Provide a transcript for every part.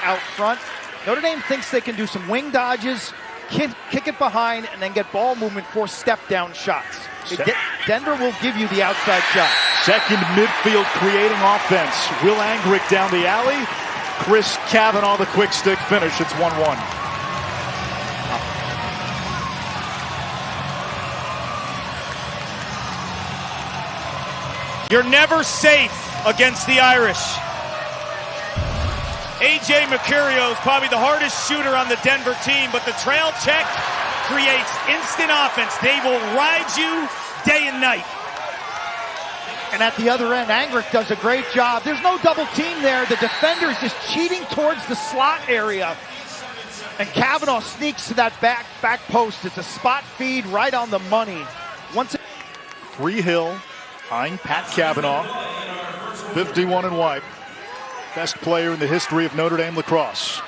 out front. Notre Dame thinks they can do some wing dodges, kick it behind, and then get ball movement for step-down shots. Denver will give you the outside shot. Second midfield creating offense. Will Angrick down the alley. Chris Kavanagh the quick stick finish. It's 1-1. You're never safe against the Irish. A.J. Mercurio is probably the hardest shooter on the Denver team, but the trail check creates instant offense. They will ride you day and night. And at the other end, Angrick does a great job. There's no double team there. The defender is just cheating towards the slot area. And Kavanagh sneaks to that back post. It's a spot feed right on the money. Free Hill, eyeing Pat Kavanagh, 51 and white. Best player in the history of Notre Dame lacrosse.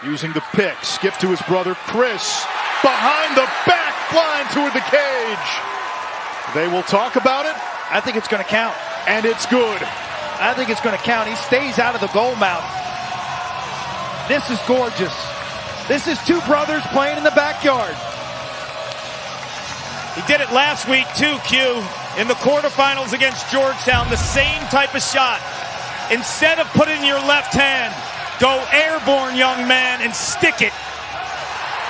Using the pick, skip to his brother Chris. Behind the back, flying toward the cage. They will talk about it. I think it's going to count. And it's good. I think it's going to count. He stays out of the goal mouth. This is gorgeous. This is two brothers playing in the backyard. He did it last week too, Q. In the quarterfinals against Georgetown, the same type of shot. Instead of putting your left hand, go airborne, young man, and stick it.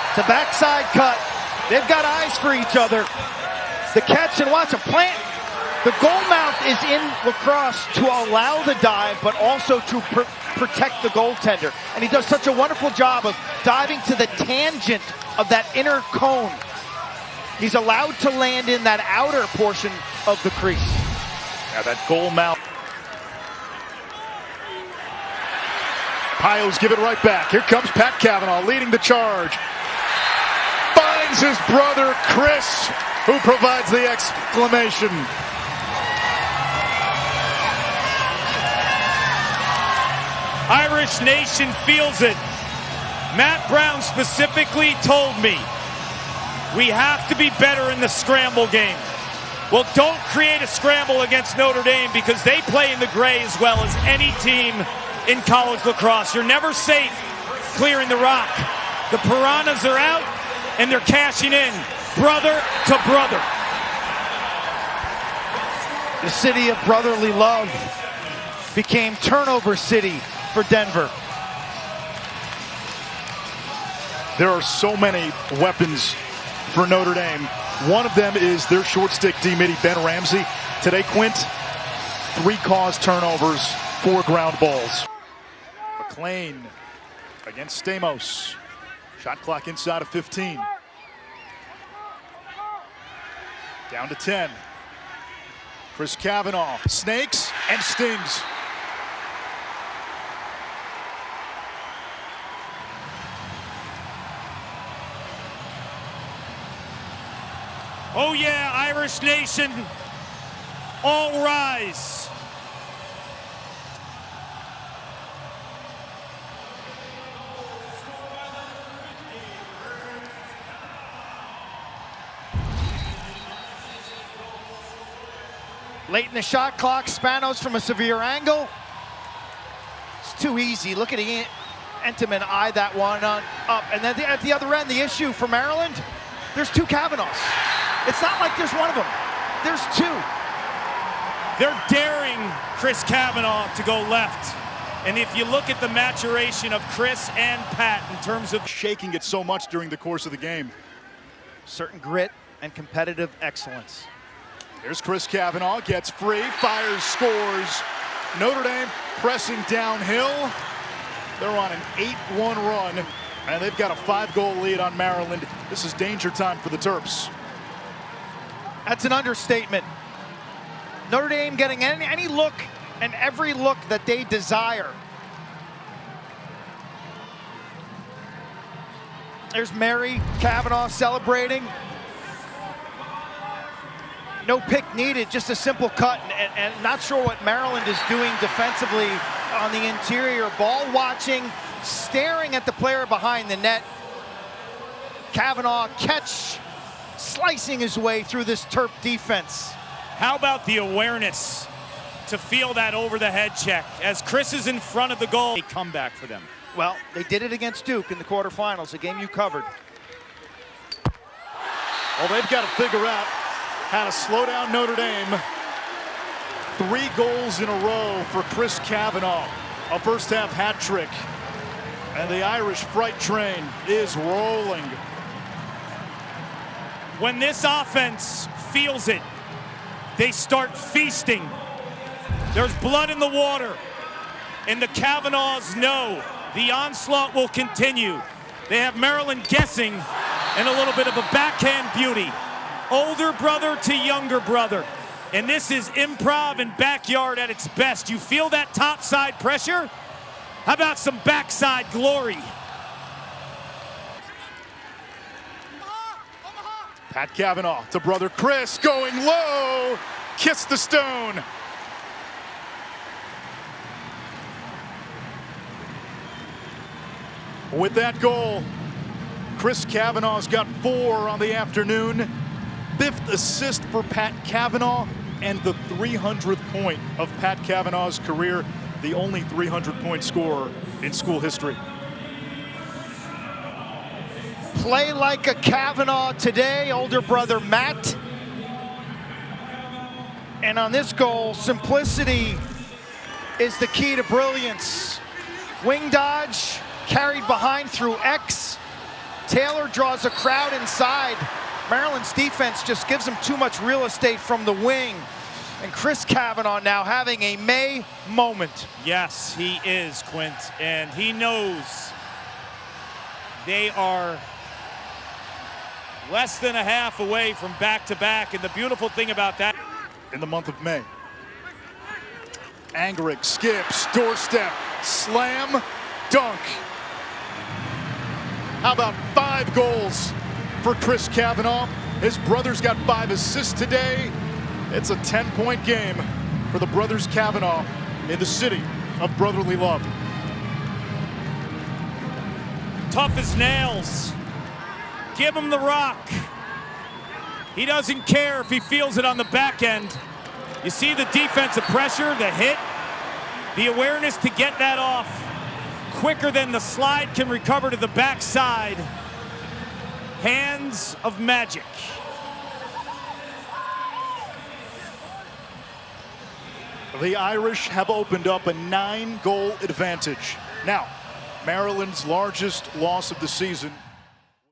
It's a backside cut. They've got eyes for each other. The catch, and watch him plant. The goal mouth is in lacrosse to allow the dive, but also to protect the goaltender. And he does such a wonderful job of diving to the tangent of that inner cone. He's allowed to land in that outer portion of the crease. Now that goal mouth. Piles give it right back. Here comes Pat Kavanagh leading the charge. Finds his brother Chris, who provides the exclamation. Irish Nation feels it. Matt Brown specifically told me we have to be better in the scramble game. Well, don't create a scramble against Notre Dame because they play in the gray as well as any team in college lacrosse. You're never safe clearing the rock. The Piranhas are out and they're cashing in brother to brother. The city of brotherly love became turnover city for Denver. There are so many weapons for Notre Dame. One of them is their short stick D-midi, Ben Ramsey. Today, Quint, 3 caused turnovers, 4 ground balls. McLean against Stamos. Shot clock inside of 15. Down to 10. Chris Kavanagh snakes and stings. Oh yeah, Irish Nation, all rise. Late in the shot clock, Spanos from a severe angle. It's too easy. Look at Entenmann eye that one up. And then at the other end, the issue for Maryland, there's 2 Kavanaghs. It's not like there's one of them. There's 2. They're daring Chris Kavanagh to go left. And if you look at the maturation of Chris and Pat in terms of shaking it so much during the course of the game. Certain grit and competitive excellence. Here's Chris Kavanagh, gets free, fires, scores. Notre Dame pressing downhill. They're on an 8-1 run, and they've got a 5-goal lead on Maryland. This is danger time for the Terps. That's an understatement. Notre Dame getting any look and every look that they desire. There's Mary Kavanagh celebrating. No pick needed, just a simple cut, and not sure what Maryland is doing defensively on the interior. Ball watching, staring at the player behind the net. Kavanagh catch, slicing his way through this Terp defense. How about the awareness to feel that over the head check as Chris is in front of the goal? A comeback for them. Well, they did it against Duke in the quarterfinals, a game you covered. Well, they've got to figure out how to slow down Notre Dame. 3 goals in a row for Chris Kavanagh, a first-half hat trick. And the Irish freight train is rolling. When this offense feels it, they start feasting. There's blood in the water, and the Kavanaghs know the onslaught will continue. They have Maryland guessing and a little bit of a backhand beauty. Older brother to younger brother. And this is improv and backyard at its best. You feel that topside pressure? How about some backside glory? Pat Kavanagh to brother Chris, going low, kiss the stone. With that goal, Chris Kavanagh's got 4 on the afternoon. 5th assist for Pat Kavanagh, and the 300th point of Pat Kavanagh's career, the only 300-point scorer in school history. Play like a Kavanagh today, older brother Matt. And on this goal, simplicity is the key to brilliance. Wing dodge, carried behind through X. Taylor draws a crowd inside. Maryland's defense just gives him too much real estate from the wing. And Chris Kavanagh now having a May moment. Yes, he is, Quint, and he knows they are less than a half away from back-to-back, and the beautiful thing about that, in the month of May. Angrick skips, doorstep, slam, dunk. How about 5 goals for Chris Kavanagh? His brother's got 5 assists today. It's a 10-point game for the brothers Kavanagh in the city of brotherly love. tough as nails. Give him the rock. He doesn't care if he feels it on the back end. You see the defensive pressure, the hit, the awareness to get that off quicker than the slide can recover to the backside. Hands of magic. The Irish have opened up a 9-goal advantage. Now, Maryland's largest loss of the season